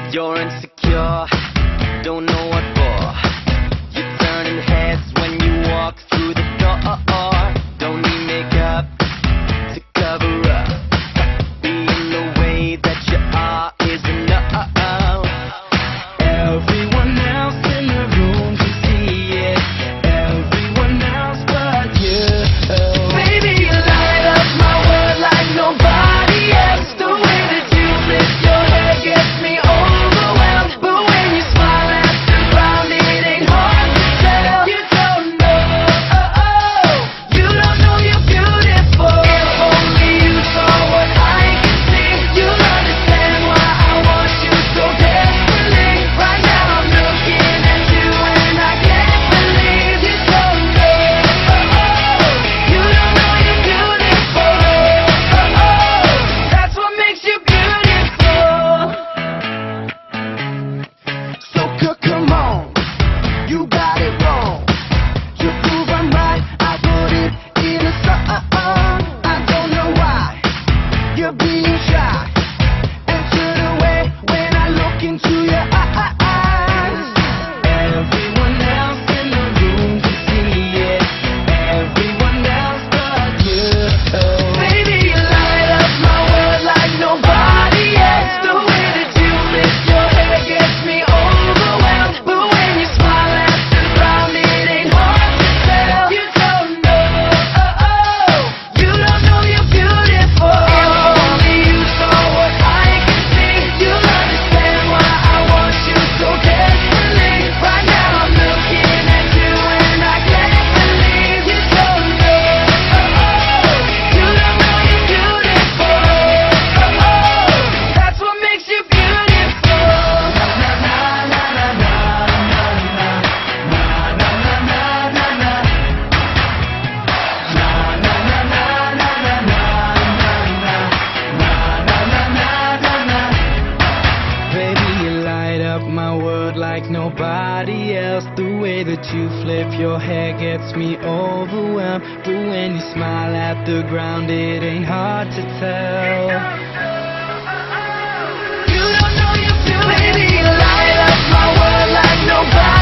You're insecure, don't know what for. You're turning heads when you walk through the door. Don't need makeup to cover up. Being the way that you are is enough. Everyone else in the room can see it. Everyone else but you. Baby, you light up my world like nobody else. The way that you lift your head gets me overwhelmed. But when you smile at the ground, it ain't hard to tell. You don't know you're beautiful. If only you saw what I can see, you'll understand why I want you so desperately. Right now I'm looking at you and I can't believe you don't know. You don't know you're beautiful. That's what makes you beautiful. So come on, you got it wrong. To prove I'm right, I put it in a song. I don't know why you're being shy and turn away when I look into your eyes. Everyone else in the room can see it. Everyone else but you. Baby, you light up my world like nobody else. The way that you lift your head gets me overwhelmed. But when you smile at the ground, it ain't hard to tell. You don't know you're beautiful. If only you saw what I can see, you'll understand why I want you so desperately. Right now I'm looking at you and I can't believe you don't know. You don't know you're beautiful. That's what makes you beautiful. Baby, you light up my world like nobody else. The way that you flip your hair gets me overwhelmed. But when you smile at the ground, it ain't hard to tell. You don't know you're beautiful. Baby, you light up my world like nobody